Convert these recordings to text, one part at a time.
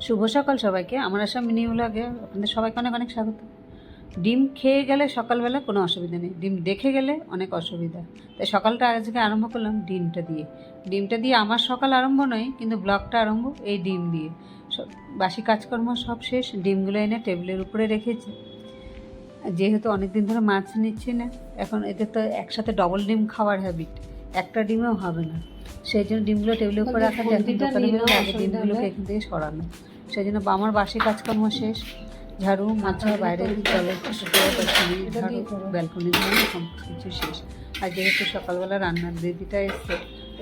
শুভ সকাল সবাইকে। আমার আসাম মিনি ব্লগে আপনাদের সবাইকে অনেক অনেক স্বাগত। ডিম খেয়ে গেলে সকালবেলা কোনো অসুবিধা নেই, ডিম দেখে গেলে অনেক অসুবিধা। তাই সকালটা আজকে আরম্ভ করলাম ডিমটা দিয়ে আমার সকাল আরম্ভ নয়, কিন্তু ব্লগটা আরম্ভ এই ডিম দিয়ে। বাসি কাজকর্ম সব শেষ, ডিমগুলো এনে টেবিলের উপরে রেখেছি। যেহেতু অনেক দিন ধরে মাছ নিচ্ছি না, এখন এদের তো একসাথে ডবল ডিম খাওয়ার হ্যাবিট, একটা ডিমেও হবে না। সেই জন্য ডিমগুলো টেবিলের উপরে রাখা যায়, দোকানে গেলে আগে ডিমগুলোকে এখান থেকে সরানো। সেই জন্য আমার বাসি কাজকর্ম শেষ, ঝাড়ু মোছা, বাইরে ব্যালকনি ধরে সমস্ত কিছু শেষ। আর যেহেতু সকালবেলা রান্নার দিদিটা এসছে,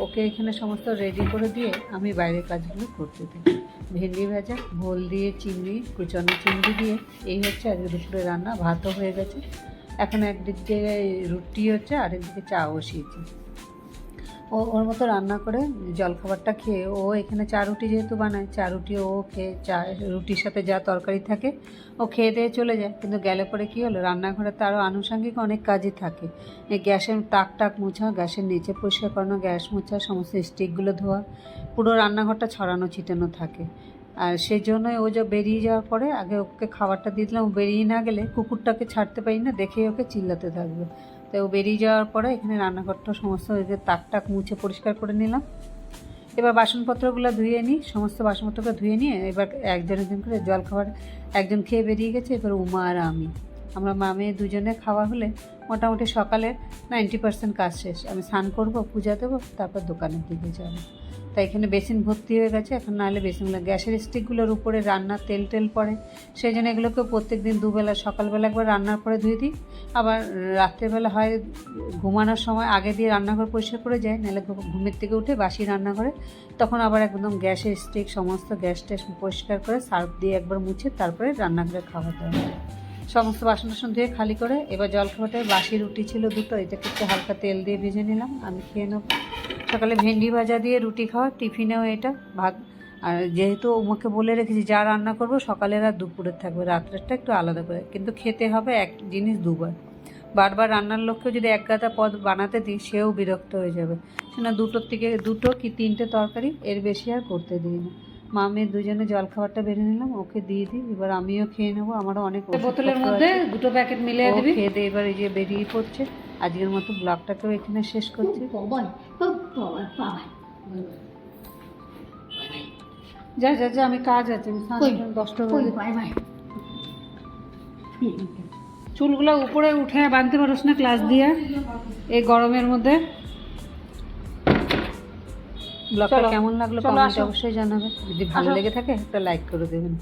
ওকে এখানে সমস্ত রেডি করে দিয়ে আমি বাইরের কাজগুলো করতে থাকি। ভেন্ডি ভাজা, ভোল দিয়ে চিংড়ি, কুচানো চিংড়ি দিয়ে এই হচ্ছে আজকে দুপুরে রান্না। ভাতও হয়ে গেছে, এখন একদিকে রুটি হচ্ছে, আরেকদিকে চা বসিয়েছি। ওর মতো রান্না করে জলখাবারটা খেয়ে, ও এখানে চা রুটি যেহেতু বানায়, চা রুটি ও খেয়ে, চা রুটির সাথে যা তরকারি থাকে ও খেয়ে দিয়ে চলে যায়। কিন্তু গেলে পরে কী হলো, রান্নাঘরে তো আরও আনুষঙ্গিক অনেক কাজই থাকে। এই গ্যাসের তাক মোছা, গ্যাসের নিচে পরিষ্কার করানো, গ্যাস মোছা, সমস্ত স্টিকগুলো ধোয়া, পুরো রান্নাঘরটা ছড়ানো ছিটানো থাকে। আর সেই জন্যই ও যা বেরিয়ে যাওয়ার পরে আগে ওকে খাবারটা দিয়ে দিলাম। ও বেরিয়ে না গেলে কুকুরটাকে ছাড়তে পারি না, দেখেই ওকে চিল্লাতে থাকবে। তো ও বেরিয়ে যাওয়ার পরে এখানে রান্নাঘরটা সমস্ত ওই যে তাক মুছে পরিষ্কার করে নিলাম। এবার বাসনপত্রগুলো ধুয়ে নিই, সমস্ত বাসনপত্রগুলো ধুয়ে নিয়ে এবার একজন করে জলখাবার, একজন খেয়ে বেরিয়ে গেছে, এবার উমা আর আমরা মা মেয়ে দুজনে খাওয়া হলে মোটামুটি সকালের 90% কাজ শেষ। আমি স্নান করবো, পূজা দেবো, তারপর দোকানের দিকে যাবো। তাই এখানে বেসিন ভর্তি হয়ে গেছে। এখন নাহলে বেসিনগুলো, গ্যাসের স্টিকগুলোর উপরে রান্নার তেল পড়ে, সেই জন্য এগুলোকে প্রত্যেক দিন দুবেলা, সকালবেলা একবার রান্নার পরে ধুয়ে দিই, আবার রাত্রেবেলা হয় ঘুমানোর সময় আগে দিয়ে রান্নাঘর পরিষ্কার করে যায়, নাহলে ঘুমের থেকে উঠে বাসি রান্নাঘরে, তখন আবার একদম গ্যাসের স্টিক সমস্ত গ্যাস ট্যাস পরিষ্কার করে সার্ফ দিয়ে একবার মুছে তারপরে রান্নাঘরে খাওয়া দাওয়া। সমস্ত বাসন টাসন ধুয়ে খালি করে এবার জলখাবারটায় বাসি রুটি ছিল দুটো, এটাকে একটু হালকা তেল দিয়ে ভেজে নিলাম, আমি খেয়ে নেব। সকালে ভেন্ডি ভাজা দিয়ে রুটি খাওয়া, টিফিনেও এটা ভাত। আর যেহেতু ওমাকে বলে রেখেছি যা রান্না করবো সকালের আর দুপুরের থাকবে, রাত্রেরটা একটু আলাদা করে, কিন্তু খেতে হবে এক জিনিস দুবার। বারবার রান্নার লক্ষ্যে যদি এক গাদা পদ বানাতে দিই, সেও বিরক্ত হয়ে যাবে। সেটা দুটো কি তিনটে তরকারি, এর বেশি আর করতে দিই না। মা মেয়ে দুজনে জলখাবারটা বেড়ে নিলাম, ওকে দিয়ে দিই, এবার আমিও খেয়ে নেবো। আমারও অনেক বোতলের মধ্যে দুটো প্যাকেট মিলিয়ে দিবি, খেয়ে দিয়ে এবার এই যে বেরিয়ে পড়ছে। আজকের মতো ব্লগটাকেও এখানে শেষ করছি। যা যা যা, আমি কাজ আছে, আমি 10টা চুলগুলো উপরে উঠে বাঁধতে পারোস না ক্লাস দিয়ে এই গরমের মধ্যে। ব্লগটা কেমন লাগলো কমেন্টে অবশ্যই জানাবে, যদি ভালো লেগে থাকে একটা লাইক করে দেবেন।